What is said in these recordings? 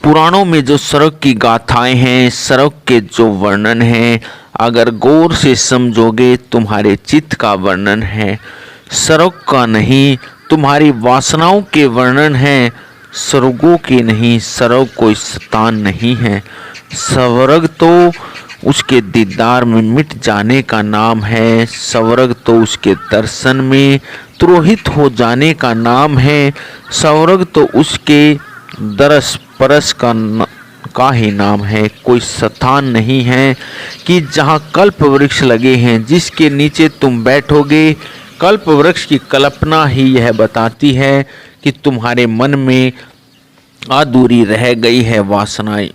पुराणों में जो स्वर्ग की गाथाएं हैं, स्वर्ग के जो वर्णन हैं, अगर गौर से समझोगे तुम्हारे चित्त का वर्णन है, स्वर्ग का नहीं। तुम्हारी वासनाओं के वर्णन है, स्वर्गों के नहीं। स्वर्ग कोई स्थान नहीं है। स्वर्ग तो उसके दीदार में मिट जाने का नाम है। स्वर्ग तो उसके दर्शन में तिरोहित हो जाने का नाम है। स्वर्ग तो उसके दरस परस का ही नाम है। कोई स्थान नहीं है कि जहाँ कल्प वृक्ष लगे हैं, जिसके नीचे तुम बैठोगे। कल्प वृक्ष की कल्पना ही यह बताती है कि तुम्हारे मन में अधूरी रह गई है वासनाएं,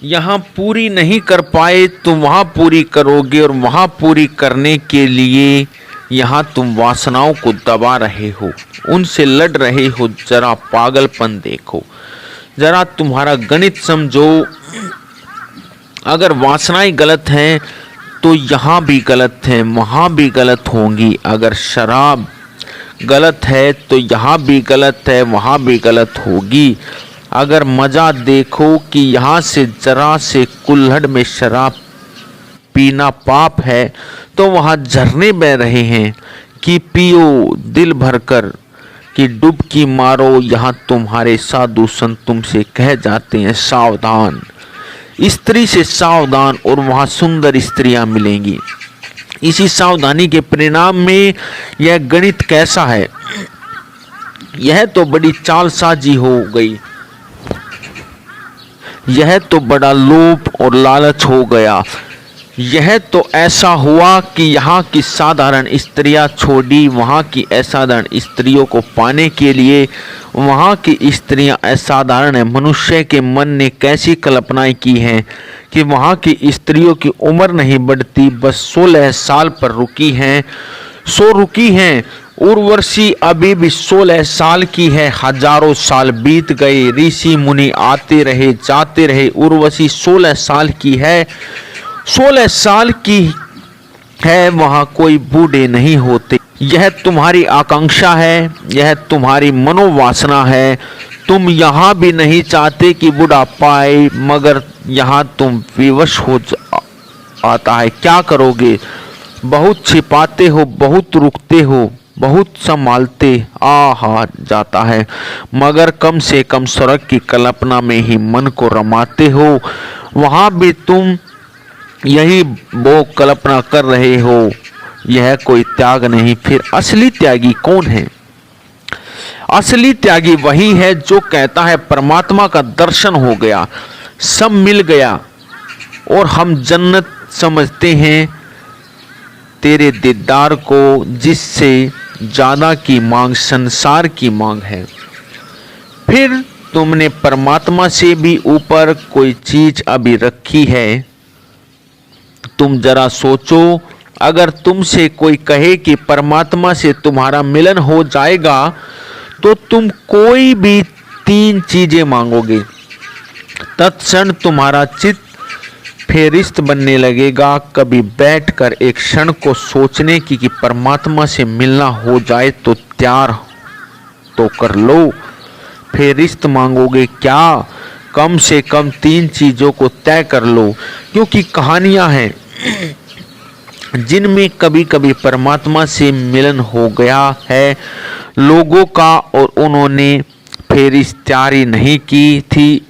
यहाँ पूरी नहीं कर पाए, तुम वहाँ पूरी करोगे। और वहाँ पूरी करने के लिए यहाँ तुम वासनाओं को दबा रहे हो, उनसे लड़ रहे हो। जरा पागलपन देखो, जरा तुम्हारा गणित समझो। अगर वासनाएं गलत हैं तो यहाँ भी गलत है, वहाँ भी गलत होंगी। अगर शराब गलत है तो यहाँ भी गलत है, वहाँ भी गलत होगी। अगर मज़ा देखो कि यहाँ से जरा से कुल्हड़ में शराब पीना पाप है, तो वहाँ झरने बह रहे हैं कि पियो दिल भरकर, कि डुबकी मारो। यहाँ तुम्हारे साधु संत तुमसे कह जाते हैं सावधान, स्त्री से सावधान। और वहाँ सुंदर स्त्रियां मिलेंगी। इसी सावधानी के परिणाम में यह गणित कैसा है, यह तो बड़ी चालसाजी हो गई, यह तो बड़ा लोभ और लालच हो गया। यह तो ऐसा हुआ कि यहाँ की साधारण स्त्रियां छोड़ी वहाँ की असाधारण स्त्रियों को पाने के लिए। वहाँ की स्त्रियां असाधारण है। मनुष्य के मन ने कैसी कल्पनाएं की हैं कि वहाँ की स्त्रियों की उम्र नहीं बढ़ती, बस 16 साल पर रुकी हैं, रुकी हैं। उर्वशी अभी भी 16 साल की है। हजारों साल बीत गए, ऋषि मुनि आते रहे जाते रहे, उर्वशी 16 साल की है। 16 साल की है, वहाँ कोई बूढ़े नहीं होते। यह तुम्हारी आकांक्षा है, यह तुम्हारी मनोवासना है। तुम यहाँ भी नहीं चाहते कि बुढ़ापा आए, मगर यहाँ तुम विवश हो आता है। क्या करोगे? बहुत छिपाते हो, बहुत रुकते हो, बहुत संभालते आ जाता है, मगर कम से कम स्वर्ग की कल्पना में ही मन को रमाते हो। वहाँ भी तुम यही वो कल्पना कर रहे हो। यह कोई त्याग नहीं। फिर असली त्यागी कौन है? असली त्यागी वही है जो कहता है परमात्मा का दर्शन हो गया, सब मिल गया और हम जन्नत समझते हैं तेरे दीदार को, जिससे ज्यादा की मांग संसार की मांग है। फिर तुमने परमात्मा से भी ऊपर कोई चीज अभी रखी है। तुम जरा सोचो, अगर तुमसे कोई कहे कि परमात्मा से तुम्हारा मिलन हो जाएगा, तो तुम कोई भी 3 चीजें मांगोगे। तत्क्षण तुम्हारा चित्त फेरिस्त बनने लगेगा। कभी बैठकर एक क्षण को सोचने की कि परमात्मा से मिलना हो जाए तो तैयार तो कर लो। फेरिस्त मांगोगे क्या? कम से कम 3 चीजों को तय कर लो, क्योंकि कहानियां हैं जिनमें कभी कभी परमात्मा से मिलन हो गया है लोगों का, और उन्होंने फेरिस्त तैयारी नहीं की थी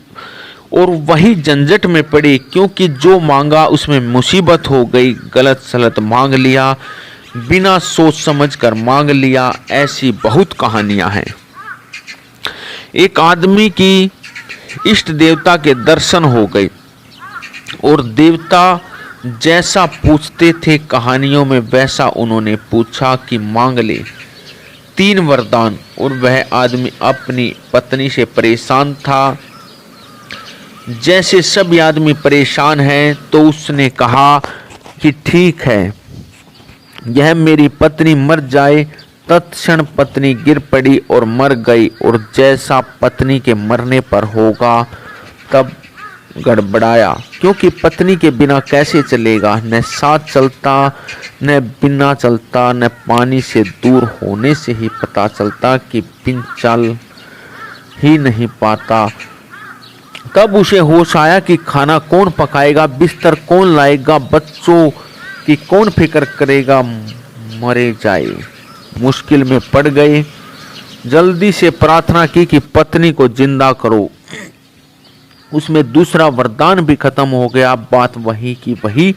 और वही झंझट में पड़े, क्योंकि जो मांगा उसमें मुसीबत हो गई। गलत सलत मांग लिया, बिना सोच समझ कर मांग लिया। ऐसी बहुत कहानियां हैं। एक आदमी की इष्ट देवता के दर्शन हो गए और देवता जैसा पूछते थे कहानियों में, वैसा उन्होंने पूछा कि मांग ले 3 वरदान। और वह आदमी अपनी पत्नी से परेशान था, जैसे सभी आदमी परेशान हैं। तो उसने कहा कि ठीक है, यह मेरी पत्नी मर जाए। तत्क्षण पत्नी गिर पड़ी और मर गई। और जैसा पत्नी के मरने पर होगा तब गड़बड़ाया, क्योंकि पत्नी के बिना कैसे चलेगा? न साथ चलता, न बिना चलता, न पानी से दूर होने से ही पता चलता कि बिन चल ही नहीं पाता। तब उसे होश आया कि खाना कौन पकाएगा, बिस्तर कौन लाएगा, बच्चों की कौन फिक्र करेगा। मरे जाए, मुश्किल में पड़ गए। जल्दी से प्रार्थना की कि पत्नी को जिंदा करो। उसमें दूसरा वरदान भी खत्म हो गया। बात वही की वही,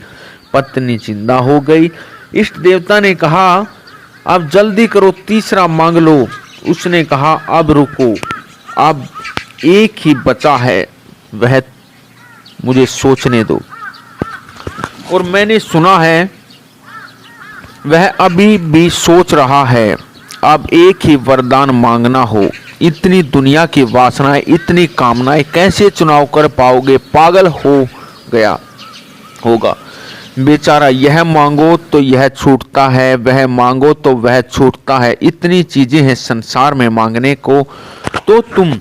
पत्नी जिंदा हो गई। इष्ट देवता ने कहा अब जल्दी करो, तीसरा मांग लो। उसने कहा अब रुको, अब एक ही बचा है, वह मुझे सोचने दो। और मैंने सुना है वह अभी भी सोच रहा है। अब एक ही वरदान मांगना हो। इतनी दुनिया की वासनाएं, इतनी कामनाएं कैसे चुनाव कर पाओगे? पागल हो गया होगा बेचारा। यह मांगो तो यह छूटता है, वह मांगो तो वह छूटता है। इतनी चीजें हैं संसार में मांगने को। तो तुम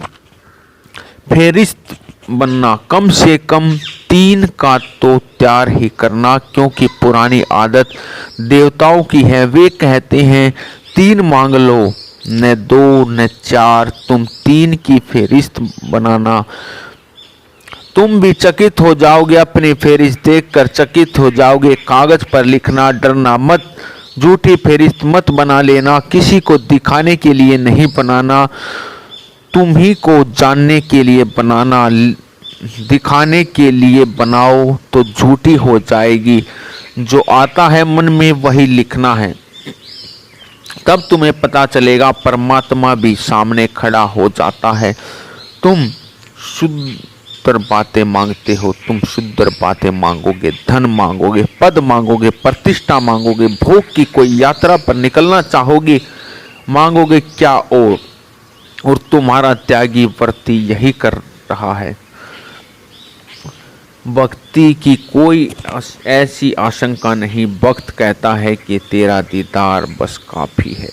फेरिस्त बनना, कम से कम 3 का तो त्यार ही करना, क्योंकि पुरानी आदत देवताओं की है। वे कहते हैं 3 मांग लो, न 2 न 4, तुम 3 की फेरिस्त बनाना। तुम भी चकित हो जाओगे, अपनी फेरिस्त देखकर चकित हो जाओगे। कागज पर लिखना, डरना मत, झूठी फेरिस्त मत बना लेना। किसी को दिखाने के लिए नहीं बनाना, तुम्ही को जानने के लिए बनाना। दिखाने के लिए बनाओ तो झूठी हो जाएगी। जो आता है मन में वही लिखना है, तब तुम्हें पता चलेगा परमात्मा भी सामने खड़ा हो जाता है। तुम शुद्ध बातें मांगते हो, तुम शुद्ध बातें मांगोगे, धन मांगोगे, पद मांगोगे, प्रतिष्ठा मांगोगे, भोग की कोई यात्रा पर निकलना चाहोगे, मांगोगे क्या और तुम्हारा त्यागी व्रती यही कर रहा है। भक्ति की कोई ऐसी आशंका नहीं। भक्त कहता है कि तेरा दीदार बस काफी है।